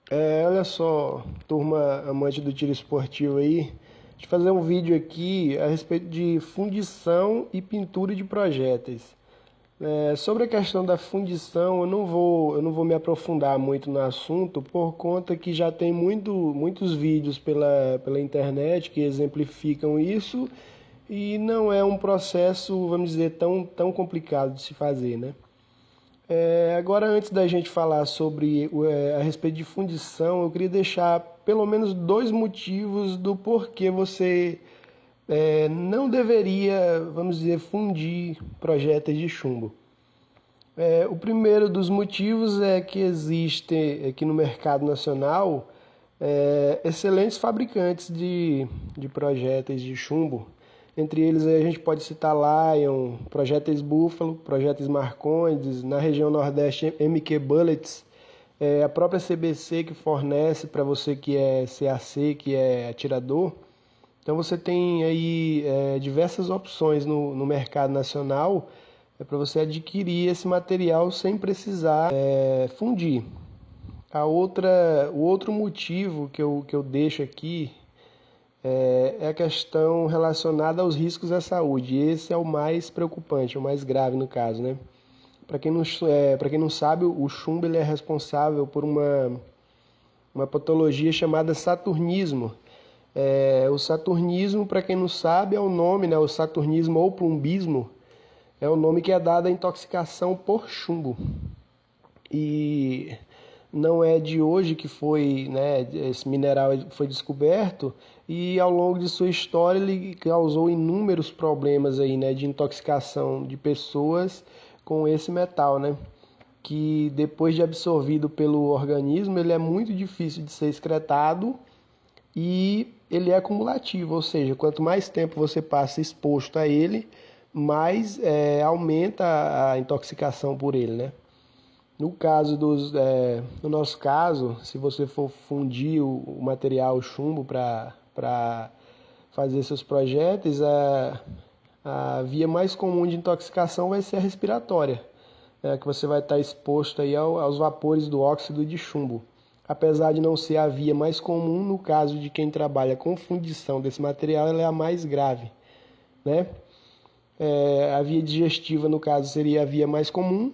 Olha só, turma amante do tiro esportivo aí, deixa eu fazer um vídeo aqui a respeito de fundição e pintura de projéteis. Sobre a questão da fundição, eu não vou me aprofundar muito no assunto, por conta que já tem muitos vídeos pela internet que exemplificam isso e não é um processo, vamos dizer, tão complicado de se fazer, né? Agora, antes da gente falar sobre a respeito de fundição, eu queria deixar pelo menos dois motivos do porquê você não deveria, vamos dizer, fundir projéteis de chumbo. O primeiro dos motivos é que existe aqui no mercado nacional excelentes fabricantes de projéteis de chumbo. Entre eles a gente pode citar Lion, projéteis Buffalo, projéteis Marcondes, na região Nordeste MQ Bullets, a própria CBC que fornece para você que é CAC, que é atirador. Então você tem aí diversas opções no mercado nacional para você adquirir esse material sem precisar fundir. O outro motivo que eu deixo aqui é a questão relacionada aos riscos à saúde. Esse é o mais preocupante, o mais grave no caso, né? Para quem não sabe, o chumbo ele é responsável por uma patologia chamada saturnismo. O saturnismo, para quem não sabe, é o nome, né? O saturnismo ou plumbismo é o nome que é dado à intoxicação por chumbo. E não é de hoje que foi, né, esse mineral foi descoberto, e ao longo de sua história ele causou inúmeros problemas aí, né, de intoxicação de pessoas com esse metal, né, que depois de absorvido pelo organismo ele é muito difícil de ser excretado e ele é acumulativo, ou seja, quanto mais tempo você passa exposto a ele, mais aumenta a intoxicação por ele, né? No nosso caso, se você for fundir o material chumbo para fazer seus projéteis, a via mais comum de intoxicação vai ser a respiratória, que você vai estar exposto aí aos vapores do óxido de chumbo. Apesar de não ser a via mais comum, no caso de quem trabalha com fundição desse material, ela é a mais grave, né? A via digestiva, no caso, seria a via mais comum.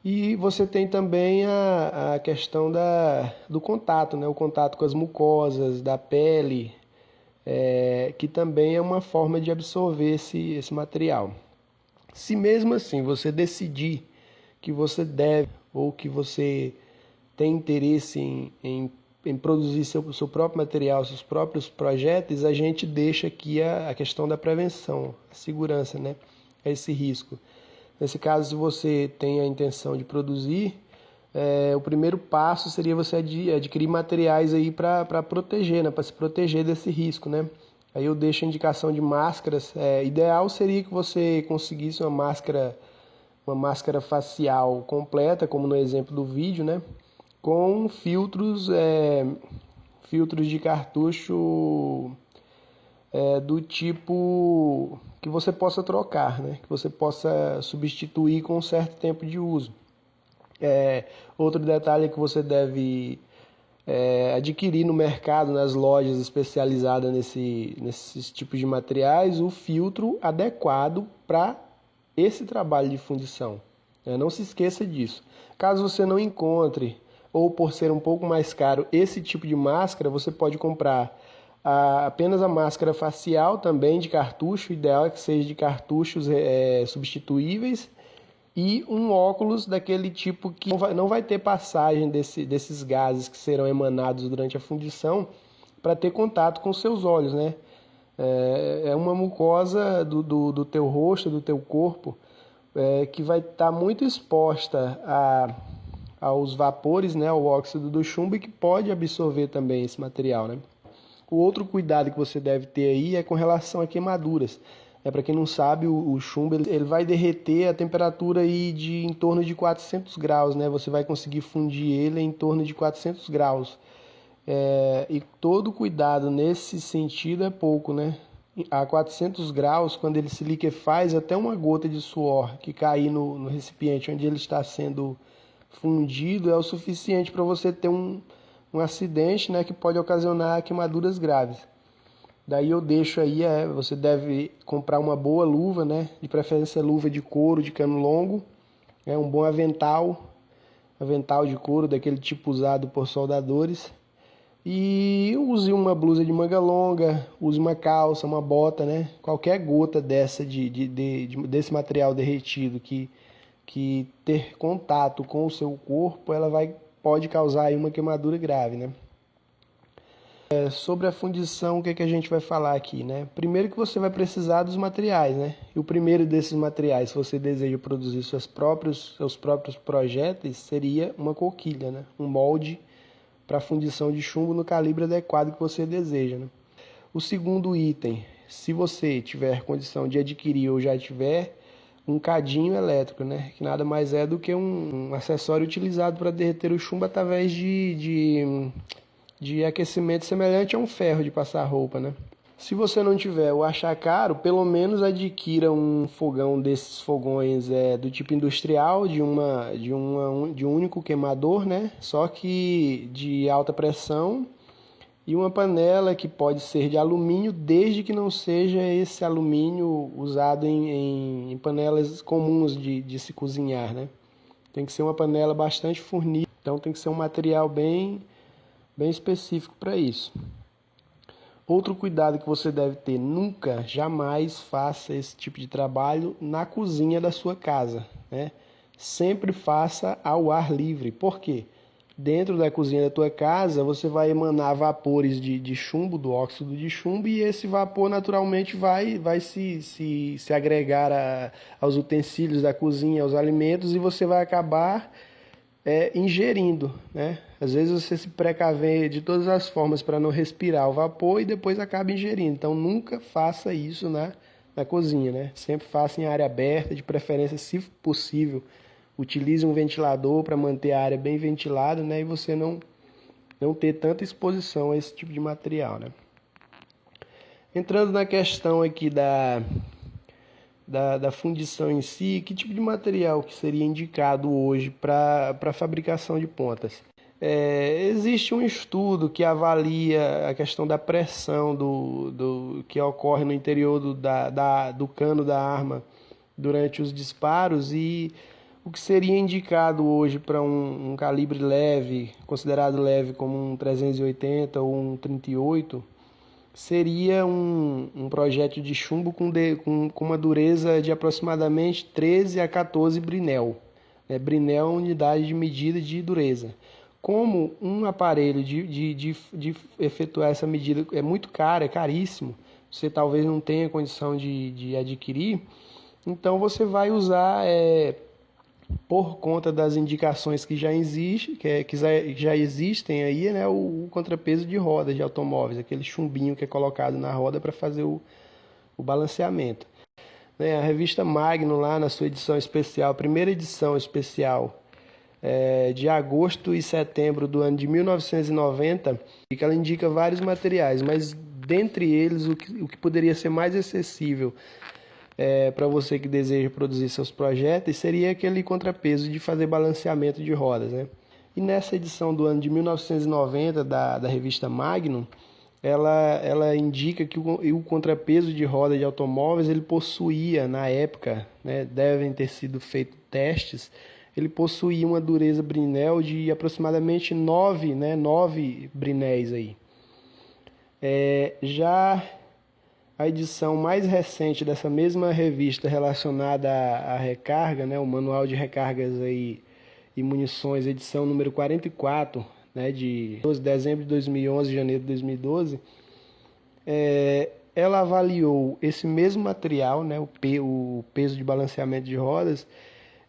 E você tem também a questão do contato, né? O contato com as mucosas, da pele, que também é uma forma de absorver esse material. Se mesmo assim você decidir que você deve ou que você tem interesse em produzir seu próprio material, seus próprios projetos, a gente deixa aqui a questão da prevenção, a segurança, né? Esse risco. Nesse caso, se você tem a intenção de produzir, o primeiro passo seria você adquirir materiais aí para proteger, né? Para se proteger desse risco, né? Aí eu deixo a indicação de máscaras. Ideal seria que você conseguisse uma máscara facial completa, como no exemplo do vídeo, né? Com filtros de cartucho do tipo que você possa trocar, né? Que você possa substituir com um certo tempo de uso. Outro detalhe é que você deve adquirir no mercado, nas lojas especializadas nesses tipos de materiais, o filtro adequado para esse trabalho de fundição. Não se esqueça disso. Caso você não encontre, ou por ser um pouco mais caro, esse tipo de máscara, você pode comprar apenas a máscara facial também de cartucho. O ideal é que seja de cartuchos substituíveis, e um óculos daquele tipo que não vai ter passagem desses gases que serão emanados durante a fundição para ter contato com seus olhos, né? É uma mucosa do teu rosto, do teu corpo, que vai estar muito exposta aos vapores, né, ao óxido do chumbo, e que pode absorver também esse material, né? O outro cuidado que você deve ter aí é com relação a queimaduras. Para quem não sabe, o chumbo ele vai derreter a temperatura aí de em torno de 400 graus, né? Você vai conseguir fundir ele em torno de 400 graus. E todo cuidado nesse sentido é pouco, né? A 400 graus, quando ele se liquefaz, até uma gota de suor que cair no recipiente onde ele está sendo fundido é o suficiente para você ter um acidente, né, que pode ocasionar queimaduras graves. Daí eu deixo aí, você deve comprar uma boa luva, né, de preferência luva de couro de cano longo, um bom avental de couro daquele tipo usado por soldadores. E use uma blusa de manga longa, use uma calça, uma bota, né? Qualquer gota dessa desse material derretido que ter contato com o seu corpo, pode causar aí uma queimadura grave, né? Sobre a fundição, o que a gente vai falar aqui, né? Primeiro que você vai precisar dos materiais, né? E o primeiro desses materiais, se você deseja produzir seus próprios projéteis, seria uma coquilha, né? Um molde para fundição de chumbo no calibre adequado que você deseja, né? O segundo item, se você tiver condição de adquirir ou já tiver, um cadinho elétrico, né? Que nada mais é do que um acessório utilizado para derreter o chumbo através de aquecimento semelhante a um ferro de passar roupa, né? Se você não tiver ou achar caro, pelo menos adquira um fogão desses fogões do tipo industrial, de um único queimador, né? Só que de alta pressão, e uma panela que pode ser de alumínio, desde que não seja esse alumínio usado em panelas comuns de se cozinhar, né? Tem que ser uma panela bastante fornida, então tem que ser um material bem específico para isso. Outro cuidado que você deve ter, nunca, jamais faça esse tipo de trabalho na cozinha da sua casa, né? Sempre faça ao ar livre. Por quê? Dentro da cozinha da tua casa, você vai emanar vapores de chumbo, do óxido de chumbo, e esse vapor naturalmente vai se agregar aos utensílios da cozinha, aos alimentos, e você vai acabar ingerindo, né? Às vezes você se precave de todas as formas para não respirar o vapor e depois acaba ingerindo. Então nunca faça isso na cozinha, né? Sempre faça em área aberta, de preferência, se possível, utilize um ventilador para manter a área bem ventilada, né? E você não ter tanta exposição a esse tipo de material, né? Entrando na questão aqui da fundição em si, que tipo de material que seria indicado hoje para a fabricação de pontas? Existe um estudo que avalia a questão da pressão que ocorre no interior do cano da arma durante os disparos, e o que seria indicado hoje para um calibre leve, considerado leve como um 380 ou um 38, seria um projétil de chumbo com uma dureza de aproximadamente 13 a 14 Brinel. Brinel é uma unidade de medida de dureza. Como um aparelho de efetuar essa medida é muito caro, é caríssimo, você talvez não tenha condição de adquirir, então você vai usar, por conta das indicações que já existem aí, né, o contrapeso de rodas de automóveis, aquele chumbinho que é colocado na roda para fazer o balanceamento. A revista Magnum, lá na sua edição especial, primeira edição especial, de agosto e setembro do ano de 1990, que ela indica vários materiais, mas dentre eles o que poderia ser mais acessível para você que deseja produzir seus projetos seria aquele contrapeso de fazer balanceamento de rodas, né? E nessa edição do ano de 1990 da revista Magnum, ela indica que o contrapeso de roda de automóveis ele possuía, na época, né, devem ter sido feitos testes, ele possuía uma dureza Brinel de aproximadamente 9 Brinéis aí. Já a edição mais recente dessa mesma revista relacionada à recarga, né, o Manual de Recargas aí e Munições, edição número 44, né, de 12 de dezembro de 2011, janeiro de 2012, ela avaliou esse mesmo material, né, o peso de balanceamento de rodas,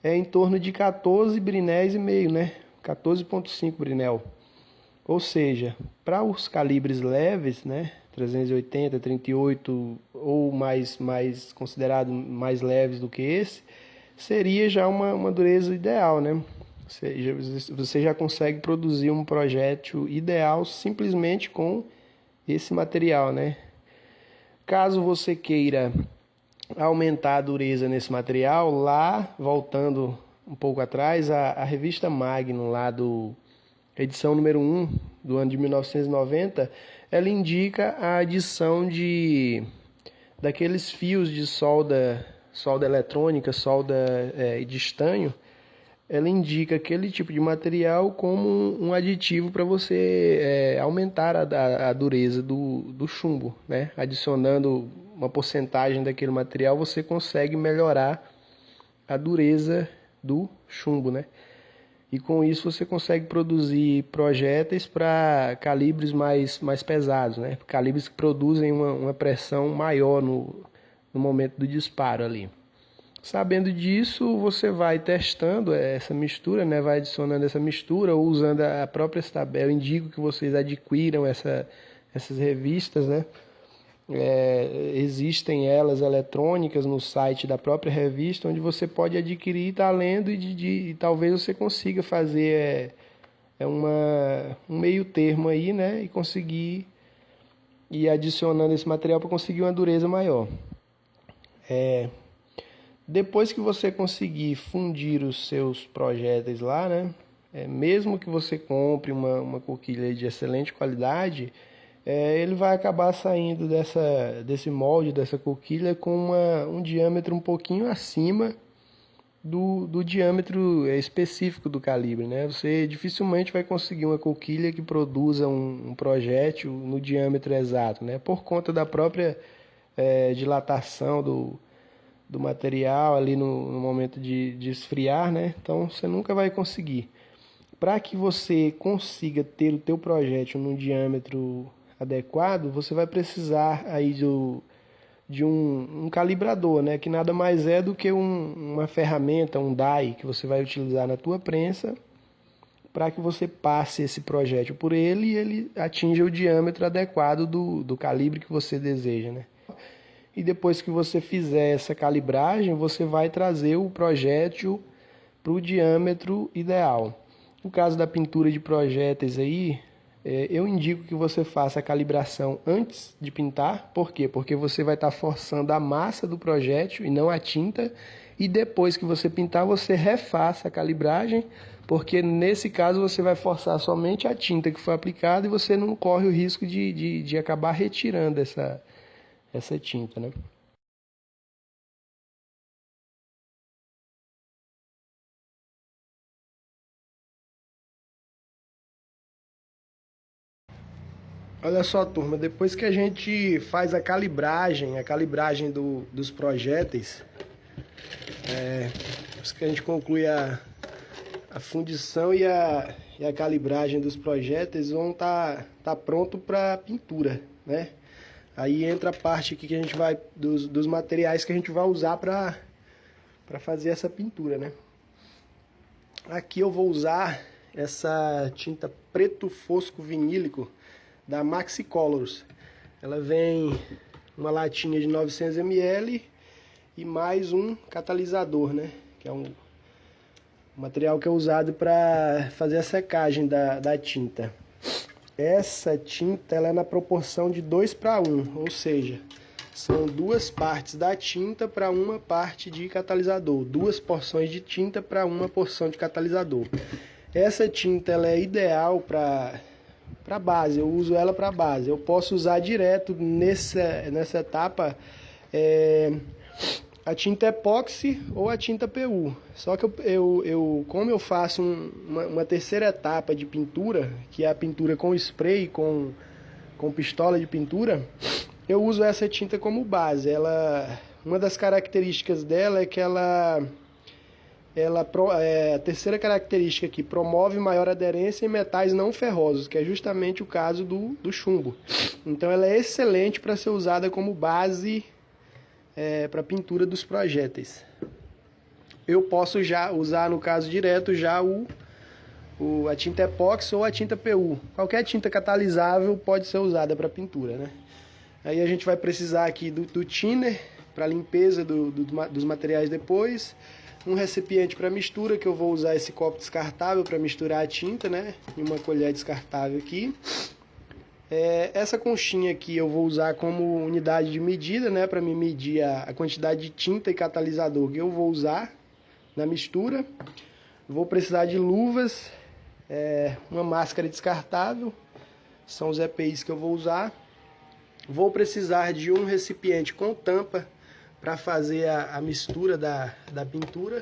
em torno de 14 brinéis e meio, né, 14,5 Brinel. Ou seja, para os calibres leves, né, 380, 38 ou mais considerado mais leves do que esse, seria já uma dureza ideal, né? Você já consegue produzir um projétil ideal simplesmente com esse material, né? Caso você queira aumentar a dureza nesse material, lá, voltando um pouco atrás, a revista Magnum lá edição número 1 do ano de 1990, ela indica a adição daqueles fios de solda eletrônica, solda de estanho. Ela indica aquele tipo de material como um aditivo para você aumentar a dureza do chumbo, né? Adicionando uma porcentagem daquele material, você consegue melhorar a dureza do chumbo, né? E com isso você consegue produzir projéteis para calibres mais pesados, né? Calibres que produzem uma pressão maior no momento do disparo ali. Sabendo disso, você vai testando essa mistura, né? Vai adicionando essa mistura ou usando a própria tabela. Eu indico que vocês adquiram essas revistas, né? Existem elas eletrônicas no site da própria revista, onde você pode adquirir e estar lendo e talvez você consiga fazer um meio termo aí, né? E conseguir ir adicionando esse material para conseguir uma dureza maior. Depois que você conseguir fundir os seus projéteis lá, né? Mesmo que você compre uma coquilha de excelente qualidade, ele vai acabar saindo desse molde, dessa coquilha, com um diâmetro um pouquinho acima do diâmetro específico do calibre, né? Você dificilmente vai conseguir uma coquilha que produza um projétil no diâmetro exato, né? Por conta da própria dilatação do material ali no momento de esfriar, né? Então você nunca vai conseguir. Para que você consiga ter o teu projétil num diâmetro adequado, você vai precisar aí de um calibrador, né? Que nada mais é do que uma ferramenta, um die, que você vai utilizar na tua prensa para que você passe esse projétil por ele e ele atinja o diâmetro adequado do calibre que você deseja, né? E depois que você fizer essa calibragem, você vai trazer o projétil para o diâmetro ideal. No caso da pintura de projéteis aí, eu indico que você faça a calibração antes de pintar. Por quê? Porque você vai estar forçando a massa do projétil e não a tinta. E depois que você pintar, você refaça a calibragem, porque nesse caso você vai forçar somente a tinta que foi aplicada e você não corre o risco de acabar retirando essa tinta, né? Olha só, turma, depois que a gente faz a calibragem dos projéteis, depois que a gente conclui a fundição e a calibragem dos projéteis, vão tá pronto para pintura, né? Aí entra a parte aqui que a gente vai dos materiais que a gente vai usar para fazer essa pintura, né? Aqui eu vou usar essa tinta preto fosco vinílico da Maxi Colors. Ela vem uma latinha de 900 ml e mais um catalisador, né? Que é um material que é usado para fazer a secagem da tinta. Essa tinta ela é na proporção de 2:1, ou seja, são duas partes da tinta para uma parte de catalisador, duas porções de tinta para uma porção de catalisador. Essa tinta ela é ideal para base, eu uso ela para base. Eu posso usar direto nessa etapa a tinta epóxi ou a tinta PU. Só que como eu faço uma terceira etapa de pintura, que é a pintura com spray, com pistola de pintura, eu uso essa tinta como base. Uma das características dela é que a terceira característica aqui, promove maior aderência em metais não ferrosos, que é justamente o caso do chumbo. Então ela é excelente para ser usada como base para pintura dos projéteis. Eu posso já usar, no caso direto, já a tinta epóxi ou a tinta PU. Qualquer tinta catalisável pode ser usada para pintura, né? Aí a gente vai precisar aqui do thinner para limpeza dos materiais depois, um recipiente para mistura, que eu vou usar esse copo descartável para misturar a tinta, né? E uma colher descartável aqui. Essa conchinha aqui eu vou usar como unidade de medida, né? Para me medir a quantidade de tinta e catalisador que eu vou usar na mistura. Vou precisar de luvas uma máscara descartável, são os EPIs que eu vou usar. Vou precisar de um recipiente com tampa para fazer a mistura da pintura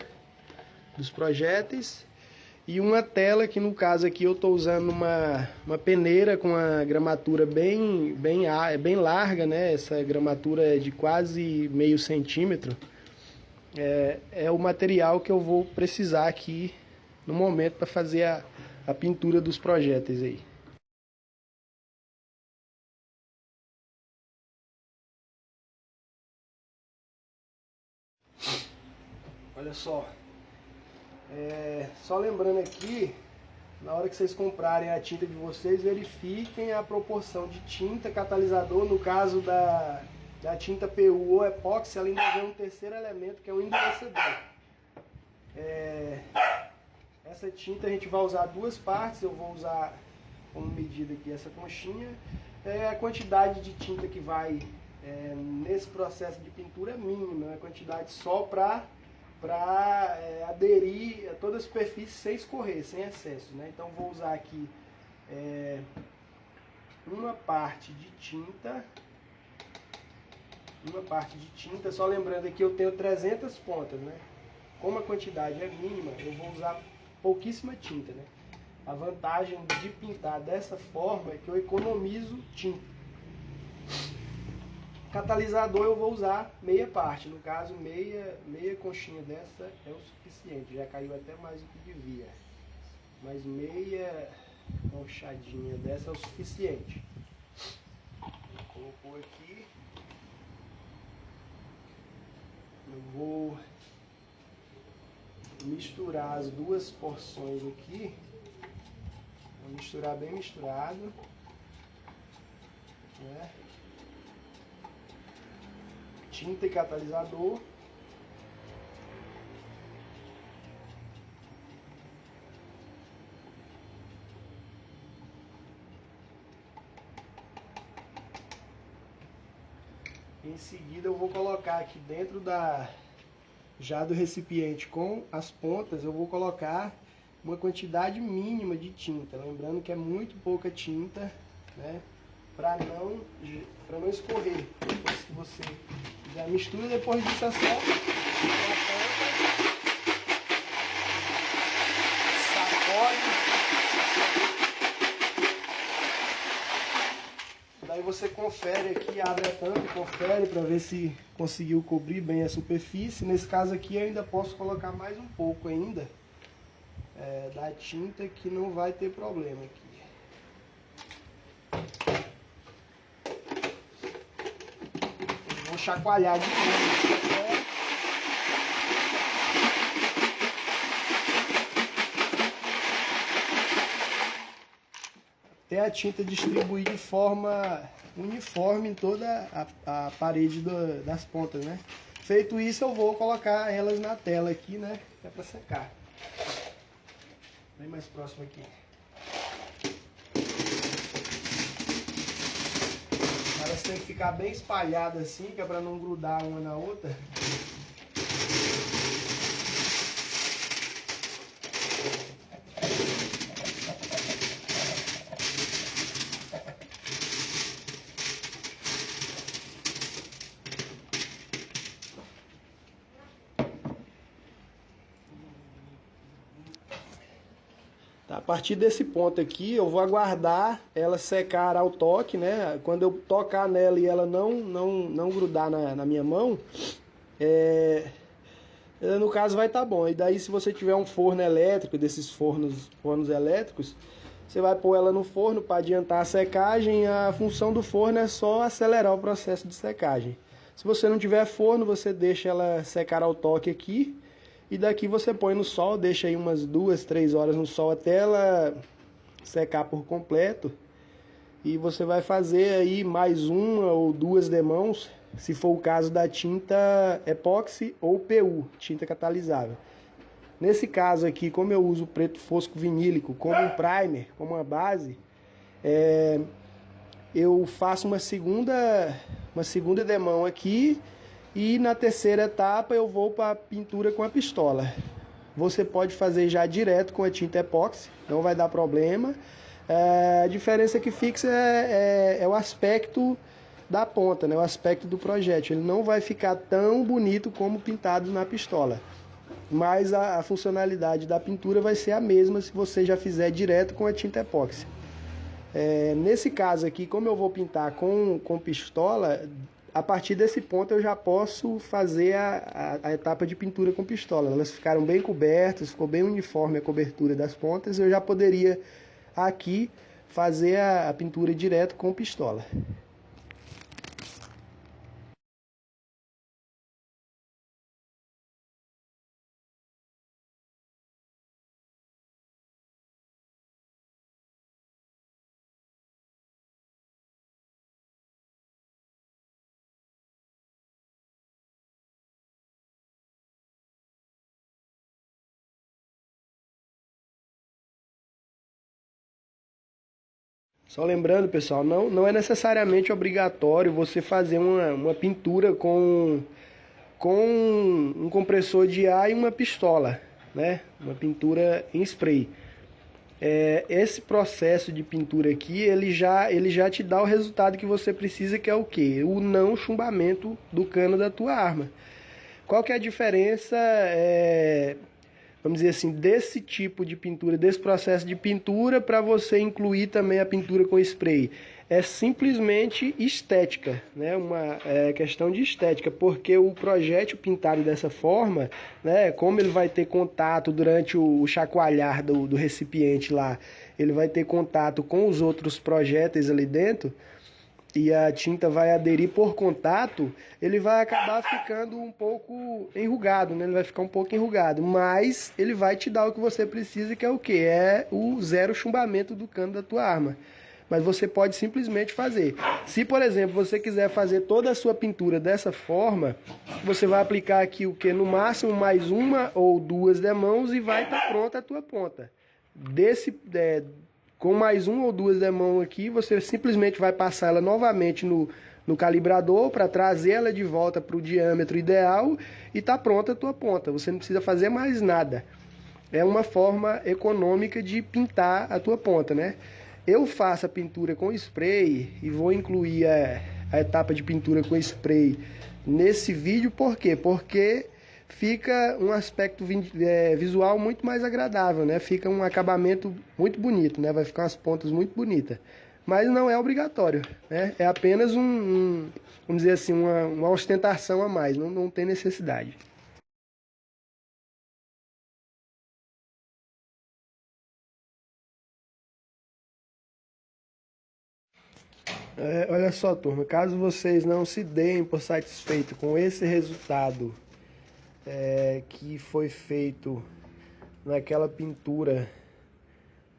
dos projéteis. E uma tela, que no caso aqui eu estou usando uma peneira com a gramatura bem larga, né? Essa gramatura é de quase meio centímetro. É o material que eu vou precisar aqui no momento para fazer a pintura dos projéteis aí. Olha só. Só lembrando aqui, na hora que vocês comprarem a tinta de vocês, verifiquem a proporção de tinta, catalisador. No caso da tinta PU ou epóxi, ela ainda vem um terceiro elemento, que é o endurecedor. Essa tinta a gente vai usar duas partes. Eu vou usar como medida aqui essa conchinha. A quantidade de tinta que vai nesse processo de pintura é mínima, a quantidade só para aderir a toda a superfície sem escorrer, sem excesso, né? Então vou usar aqui uma parte de tinta, só lembrando aqui eu tenho 300 pontas, né? Como a quantidade é mínima, eu vou usar pouquíssima tinta, né? A vantagem de pintar dessa forma é que eu economizo tinta. Catalisador eu vou usar meia parte, no caso meia conchinha dessa é o suficiente, já caiu até mais do que devia, mas meia conchadinha dessa é o suficiente. Colocou aqui, eu vou misturar as duas porções aqui, vou misturar bem misturado, né? Tinta e catalisador. Em seguida eu vou colocar aqui dentro já do recipiente com as pontas, eu vou colocar uma quantidade mínima de tinta, lembrando que é muito pouca tinta, né? Para não escorrer. Depois que você fizer a mistura, depois disso é só sacode. Daí você confere aqui, abre a tampa e confere para ver se conseguiu cobrir bem a superfície. Nesse caso aqui eu ainda posso colocar mais um pouco ainda da tinta, que não vai ter problema aqui. Vou chacoalhar de novo até a tinta distribuir de forma uniforme em toda a parede das pontas, né? Feito isso, eu vou colocar elas na tela aqui, né? Que é para secar. Bem mais próximo aqui. Elas têm que ficar bem espalhadas assim, que é para não grudar uma na outra. A partir desse ponto aqui, eu vou aguardar ela secar ao toque, né? Quando eu tocar nela e ela não grudar na minha mão, no caso vai estar bom. E daí, se você tiver um forno elétrico, desses fornos elétricos, você vai pôr ela no forno para adiantar a secagem. A função do forno é só acelerar o processo de secagem. Se você não tiver forno, você deixa ela secar ao toque aqui. E daqui você põe no sol, deixa aí umas 2, 3 horas no sol até ela secar por completo. E você vai fazer aí mais uma ou duas demãos, se for o caso da tinta epóxi ou PU, tinta catalisável. Nesse caso aqui, como eu uso preto fosco vinílico como um primer, como uma base, eu faço uma segunda demão aqui. E na terceira etapa eu vou para a pintura com a pistola. você pode fazer já direto com a tinta epóxi, não vai dar problema. A diferença que fixa é o aspecto da ponta, né? O aspecto do projétil. Ele não vai ficar tão bonito como pintado na pistola, mas a funcionalidade da pintura vai ser a mesma se você já fizer direto com a tinta epóxi. Nesse caso aqui, como eu vou pintar com pistola, a partir desse ponto eu já posso fazer a etapa de pintura com pistola. Elas ficaram bem cobertas, ficou bem uniforme a cobertura das pontas, eu já poderia aqui fazer a pintura direto com pistola. Só lembrando, pessoal, não é necessariamente obrigatório você fazer uma pintura com um compressor de ar e uma pistola, né? Uma pintura em spray. Esse processo de pintura aqui, ele já te dá o resultado que você precisa, que é o quê? O não chumbamento do cano da tua arma. Qual que é a diferença, vamos dizer assim, desse tipo de pintura, desse processo de pintura, para você incluir também a pintura com spray? É simplesmente estética, né? Uma questão de estética, porque o projétil pintado dessa forma, né? Como ele vai ter contato durante o chacoalhar do recipiente lá, ele vai ter contato com os outros projéteis ali dentro, e a tinta vai aderir por contato, ele vai acabar ficando um pouco enrugado, né? Ele vai ficar um pouco enrugado, mas ele vai te dar o que você precisa, que é o quê? É o zero chumbamento do cano da tua arma. Mas você pode simplesmente fazer. Se, por exemplo, você quiser fazer toda a sua pintura dessa forma, você vai aplicar aqui o que? No máximo mais uma ou duas demãos e vai estar pronta a tua ponta. Com mais uma ou duas demãos aqui, você simplesmente vai passar ela novamente no calibrador para trazer ela de volta para o diâmetro ideal e está pronta a tua ponta. Você não precisa fazer mais nada. É uma forma econômica de pintar a tua ponta, né? Eu faço a pintura com spray e vou incluir a etapa de pintura com spray nesse vídeo. Por quê? Porque fica um aspecto visual muito mais agradável, né? Fica um acabamento muito bonito, né? Vai ficar umas pontas muito bonitas. Mas não é obrigatório, né? É apenas vamos dizer assim, uma ostentação a mais, não tem necessidade. Olha só, turma, caso vocês não se deem por satisfeito com esse resultado que foi feito naquela pintura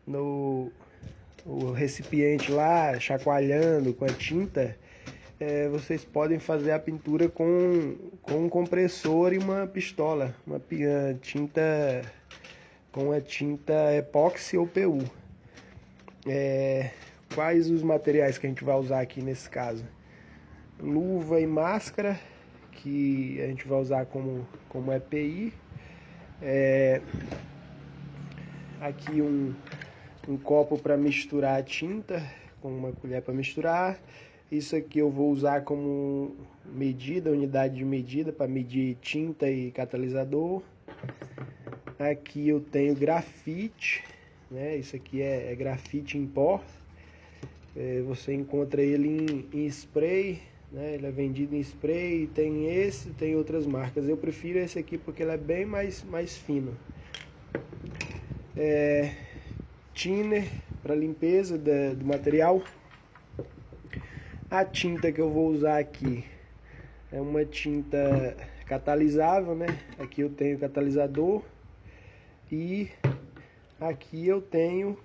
no o recipiente lá, chacoalhando com a tinta, vocês podem fazer a pintura com um compressor e uma pistola, tinta com a tinta epóxi ou PU. Quais os materiais que a gente vai usar aqui nesse caso? Luva e máscara, que a gente vai usar como EPI. Aqui um copo para misturar a tinta, com uma colher para misturar. Isso aqui eu vou usar como medida, unidade de medida para medir tinta e catalisador. Aqui eu tenho grafite, né? Isso aqui é grafite em pó. Você encontra ele em spray, né? Ele é vendido em spray, tem outras marcas. Eu prefiro esse aqui porque ele é bem mais fino. Thinner para limpeza do material. A tinta que eu vou usar aqui é uma tinta catalisável, né? Aqui eu tenho catalisador e aqui eu tenho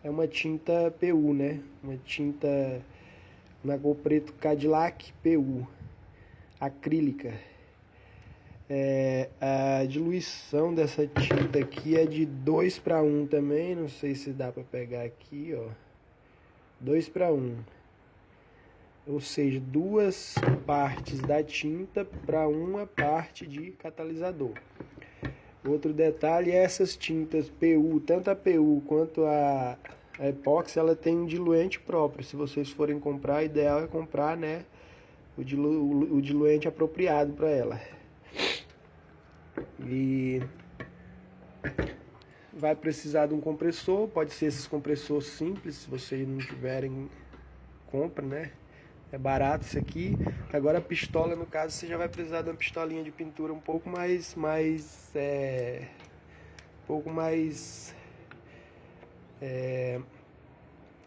uma tinta PU, né? Uma tinta na cor preto Cadillac PU, acrílica. A diluição dessa tinta aqui é de 2:1 também, não sei se dá para pegar aqui, ó. 2:1, ou seja, 2 partes da tinta para uma parte de catalisador. Outro detalhe é essas tintas PU, tanto a PU quanto a epóxi, ela tem um diluente próprio. Se vocês forem comprar, o ideal é comprar, né, o diluente apropriado para ela. E vai precisar de um compressor, pode ser esses compressores simples, se vocês não tiverem, compra, né? É barato isso aqui. Agora a pistola, no caso, você já vai precisar de uma pistolinha de pintura um pouco mais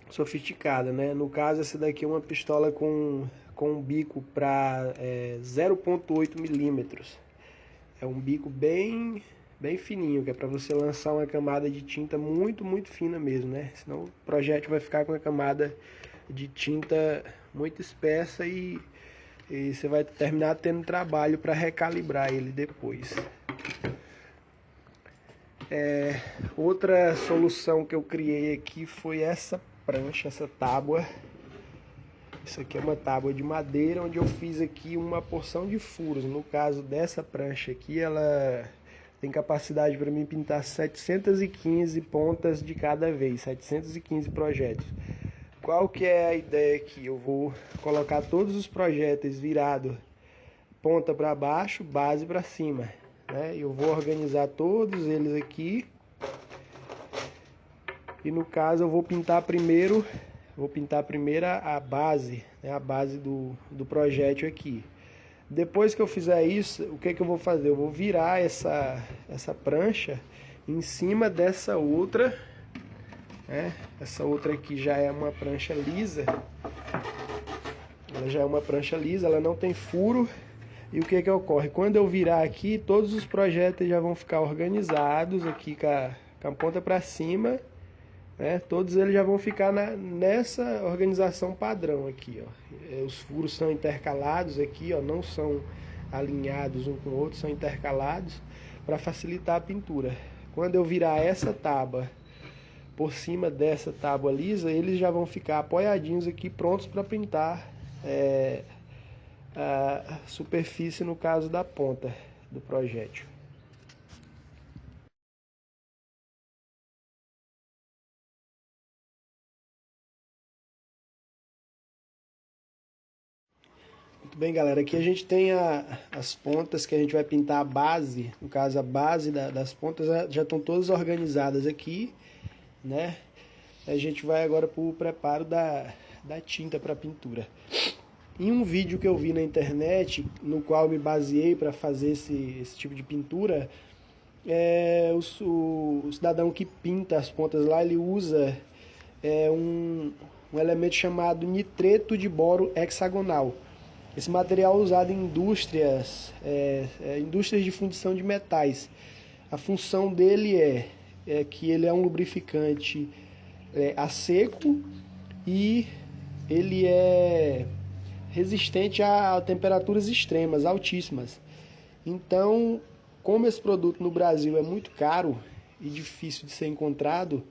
sofisticada, né? No caso, essa daqui é uma pistola com um bico para 0,8 milímetros. É um bico bem fininho, que é para você lançar uma camada de tinta muito fina mesmo, né? Senão o projétil vai ficar com uma camada de tinta muito espessa e você vai terminar tendo trabalho para recalibrar ele depois. Outra solução que eu criei aqui foi essa prancha, essa tábua. Isso aqui é uma tábua de madeira, onde eu fiz aqui uma porção de furos. No caso dessa prancha aqui, ela tem capacidade para mim pintar 715 pontas de cada vez, 715 projéteis. Qual que é a ideia aqui? Eu vou colocar todos os projéteis virados ponta para baixo, base para cima, né? Eu vou organizar todos eles aqui. E no caso eu vou pintar primeiro a base, né? A base do projétil aqui. Depois que eu fizer isso, o que eu vou fazer? Eu vou virar essa prancha em cima dessa outra, né? Essa outra aqui já é uma prancha lisa. Ela já é uma prancha lisa, ela não tem furo. E o que ocorre? Quando eu virar aqui, todos os projéteis já vão ficar organizados aqui com a ponta para cima, né? Todos eles já vão ficar nessa organização padrão aqui, ó. Os furos são intercalados aqui, ó, não são alinhados um com o outro, são intercalados para facilitar a pintura. Quando eu virar essa tábua por cima dessa tábua lisa, eles já vão ficar apoiadinhos aqui, prontos para pintar a superfície, no caso da ponta do projétil. Muito bem, galera, aqui a gente tem as pontas que a gente vai pintar a base. No caso, a base das pontas já estão todas organizadas aqui, né? A gente vai agora para o preparo da tinta para pintura. Em um vídeo que eu vi na internet, no qual eu me baseei para fazer esse tipo de pintura, o cidadão que pinta as pontas lá, ele usa um elemento chamado nitreto de boro hexagonal. Esse material é usado em indústrias de fundição de metais. A função dele é que ele é um lubrificante a seco e ele é resistente a temperaturas extremas, altíssimas. Então, como esse produto no Brasil é muito caro e difícil de ser encontrado,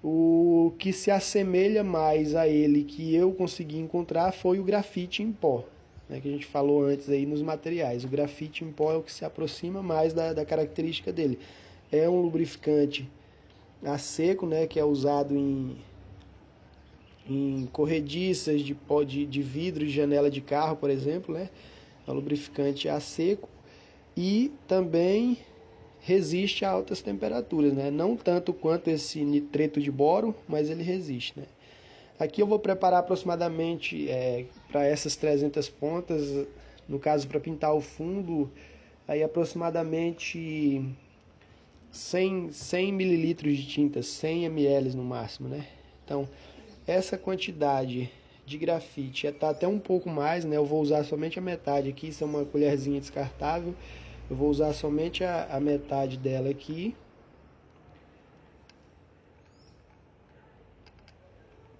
o que se assemelha mais a ele que eu consegui encontrar foi o grafite em pó, né, que a gente falou antes aí nos materiais. O grafite em pó é o que se aproxima mais da característica dele. É um lubrificante a seco, né, que é usado em corrediças de vidro de janela de carro, por exemplo, né? É um lubrificante a seco e também resiste a altas temperaturas, né? Não tanto quanto esse nitreto de boro, mas ele resiste, né? Aqui eu vou preparar aproximadamente para essas 300 pontas, no caso para pintar o fundo, aí aproximadamente 100 mililitros de tinta, 100 ml no máximo, né? Então, essa quantidade de grafite está até um pouco mais, né? Eu vou usar somente a metade aqui, isso é uma colherzinha descartável. Eu vou usar somente a metade dela aqui.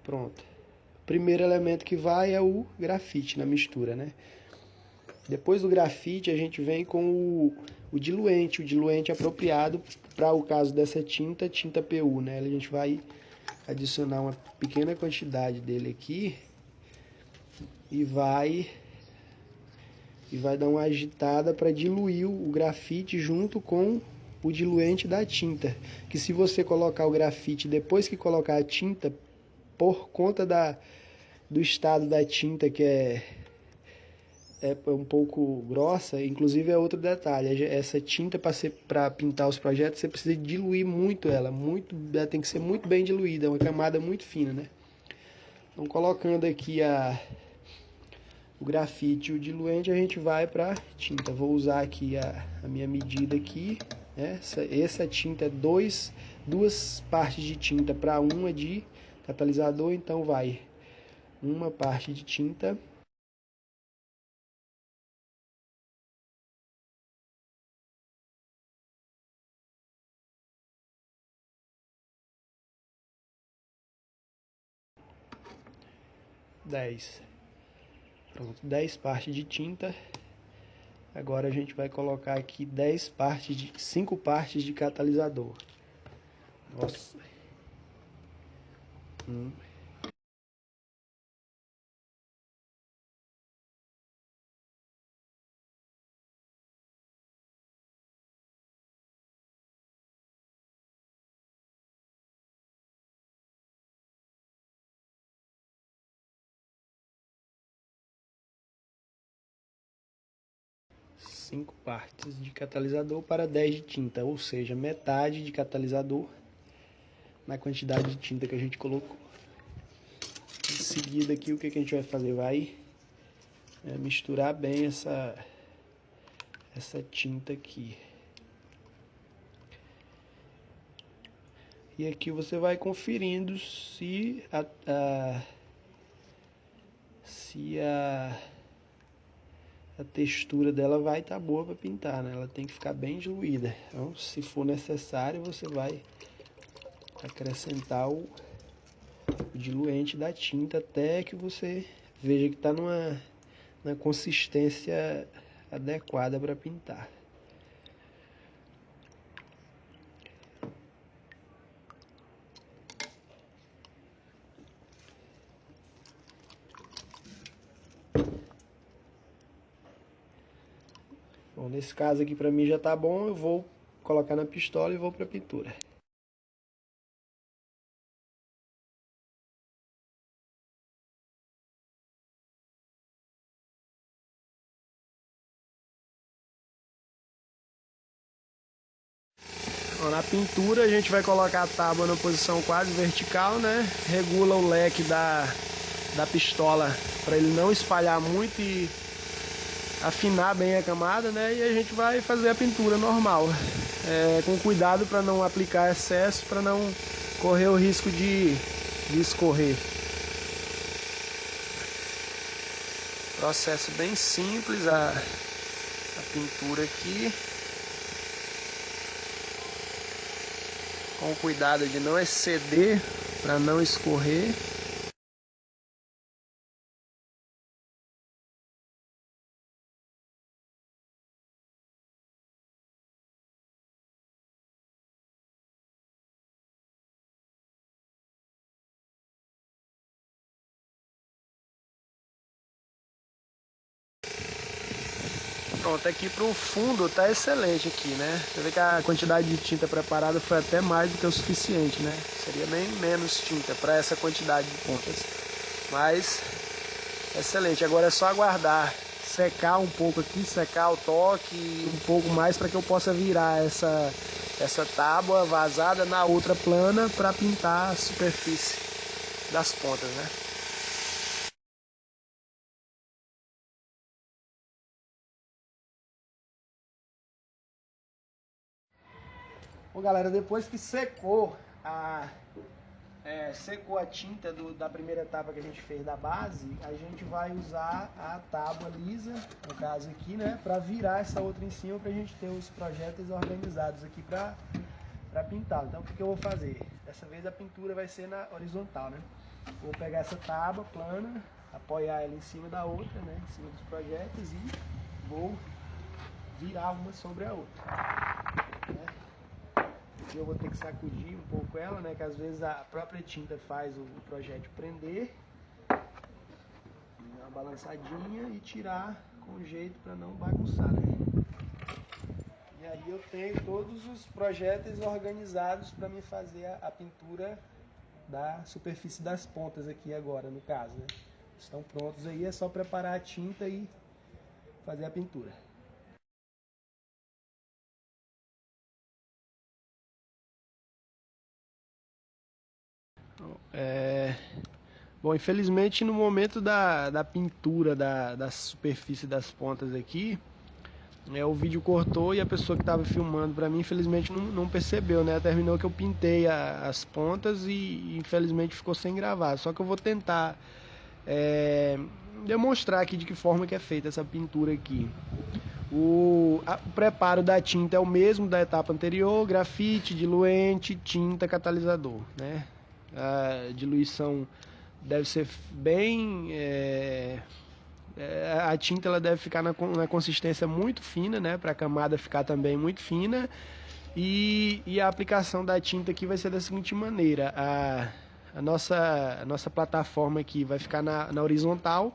Pronto. O primeiro elemento que vai é o grafite na mistura, né? Depois do grafite a gente vem com o diluente apropriado para o caso dessa tinta PU, né? A gente vai adicionar uma pequena quantidade dele aqui e vai dar uma agitada para diluir o grafite junto com o diluente da tinta. Que se você colocar o grafite depois que colocar a tinta, por conta do estado da tinta que é um pouco grossa, inclusive é outro detalhe, essa tinta para pintar os projetos, você precisa diluir muito ela, ela tem que ser muito bem diluída, é uma camada muito fina, né? Então colocando aqui o grafite e o diluente, a gente vai para tinta. Vou usar aqui a minha medida aqui, né? Essa tinta é duas partes de tinta para uma de catalisador, então vai uma parte de tinta. Pronto, 10 partes de tinta. Agora a gente vai colocar aqui 5 partes de catalisador. Nossa. 5 partes de catalisador para 10 de tinta, ou seja, metade de catalisador na quantidade de tinta que a gente colocou. Em seguida aqui, o que a gente vai fazer? Vai misturar bem essa tinta aqui. E aqui você vai conferindo se a textura dela vai estar boa para pintar, né? Ela tem que ficar bem diluída. Então, se for necessário, você vai acrescentar o diluente da tinta até que você veja que está na consistência adequada para pintar. Bom, nesse caso aqui para mim já tá bom, eu vou colocar na pistola e vou para a pintura. Bom, na pintura a gente vai colocar a tábua na posição quase vertical, né? Regula o leque da pistola para ele não espalhar muito e afinar bem a camada, né? E a gente vai fazer a pintura normal, com cuidado para não aplicar excesso, para não correr o risco de escorrer. Processo bem simples a pintura aqui, com cuidado de não exceder para não escorrer. Pronto, aqui para o fundo tá excelente aqui, né? Você vê que a quantidade de tinta preparada foi até mais do que o suficiente, né? Seria bem menos tinta para essa quantidade de pontas. Mas, excelente. Agora é só aguardar secar um pouco aqui, secar o toque um pouco mais para que eu possa virar essa tábua vazada na outra plana para pintar a superfície das pontas, né? Bom, galera, depois que secou a tinta da primeira etapa que a gente fez da base, a gente vai usar a tábua lisa, no caso aqui, né, para virar essa outra em cima para a gente ter os projéteis organizados aqui para pintar. Então, o que eu vou fazer? Dessa vez a pintura vai ser na horizontal, né? Vou pegar essa tábua plana, apoiar ela em cima da outra, né, em cima dos projéteis e vou virar uma sobre a outra, né? Aqui eu vou ter que sacudir um pouco ela, né? Que às vezes a própria tinta faz o projétil prender. Dar uma balançadinha e tirar com jeito para não bagunçar, né? E aí eu tenho todos os projéteis organizados para me fazer a pintura da superfície das pontas aqui agora, no caso, né? Estão prontos aí, é só preparar a tinta e fazer a pintura. Bom, infelizmente no momento da pintura da superfície das pontas aqui, o vídeo cortou e a pessoa que estava filmando para mim, infelizmente não percebeu, né? Terminou que eu pintei as pontas e infelizmente ficou sem gravar. Só que eu vou tentar demonstrar aqui de que forma que é feita essa pintura aqui. O preparo da tinta é o mesmo da etapa anterior: grafite, diluente, tinta, catalisador, né? A diluição deve ser bem... a tinta ela deve ficar na consistência muito fina, né? Para a camada ficar também muito fina. E a aplicação da tinta aqui vai ser da seguinte maneira: a nossa plataforma aqui vai ficar na horizontal.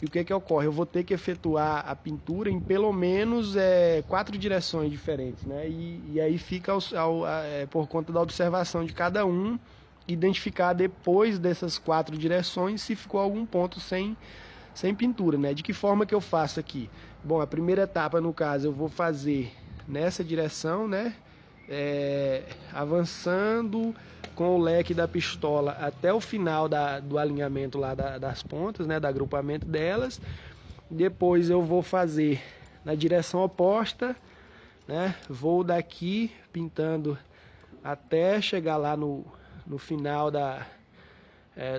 E o que ocorre? Eu vou ter que efetuar a pintura em pelo menos 4 direções diferentes, né? E aí fica por conta da observação de cada um, identificar depois dessas 4 direções se ficou algum ponto sem pintura, né? De que forma que eu faço aqui? Bom, a primeira etapa, no caso, eu vou fazer nessa direção, né? Avançando com o leque da pistola até o final do alinhamento lá das pontas, né? Do agrupamento delas. Depois eu vou fazer na direção oposta, né? Vou daqui pintando até chegar lá no final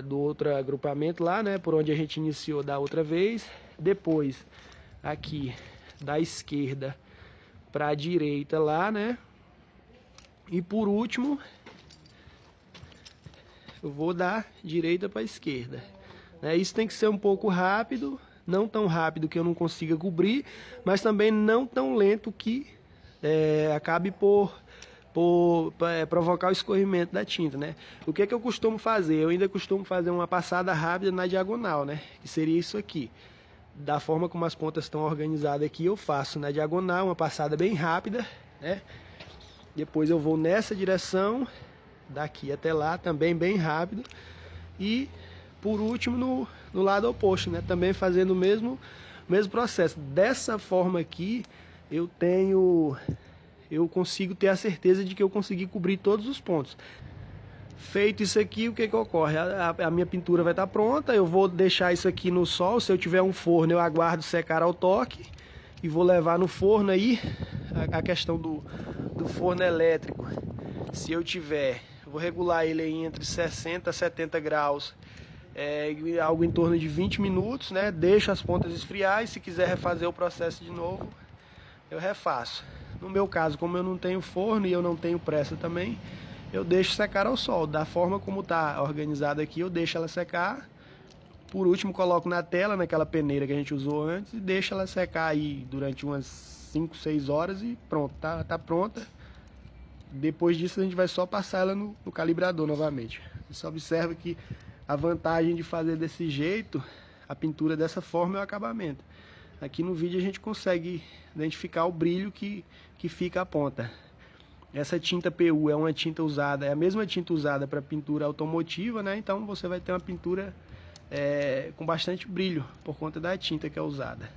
do outro agrupamento lá, né? Por onde a gente iniciou da outra vez. Depois aqui da esquerda para a direita lá, né? E por último, eu vou da direita para a esquerda. Isso tem que ser um pouco rápido, não tão rápido que eu não consiga cobrir, mas também não tão lento que acabe por provocar o escorrimento da tinta, né? O que eu costumo fazer? Eu ainda costumo fazer uma passada rápida na diagonal, né? Que seria isso aqui. Da forma como as pontas estão organizadas aqui, eu faço na diagonal uma passada bem rápida, né? Depois eu vou nessa direção, daqui até lá, também bem rápido. E por último no lado oposto, né? Também fazendo o mesmo processo. Dessa forma aqui, eu consigo ter a certeza de que eu consegui cobrir todos os pontos. Feito isso aqui, o que ocorre? A minha pintura vai estar pronta, eu vou deixar isso aqui no sol. Se eu tiver um forno, eu aguardo secar ao toque e vou levar no forno aí. A questão do forno elétrico, se eu tiver, eu vou regular ele aí entre 60 a 70 graus, algo em torno de 20 minutos, né? Deixo as pontas esfriar e se quiser refazer o processo de novo, eu refaço. No meu caso, como eu não tenho forno e eu não tenho pressa também, eu deixo secar ao sol. Da forma como está organizado aqui, eu deixo ela secar. Por último, coloco na tela, naquela peneira que a gente usou antes, e deixo ela secar aí durante umas 5, 6 horas e pronto, tá pronta. Depois disso a gente vai só passar ela no calibrador novamente. Você observa que a vantagem de fazer desse jeito, a pintura dessa forma, é o acabamento. Aqui no vídeo a gente consegue identificar o brilho que fica a ponta. Essa tinta PU é uma tinta usada, é a mesma tinta usada para pintura automotiva, né? Então você vai ter uma pintura com bastante brilho por conta da tinta que é usada.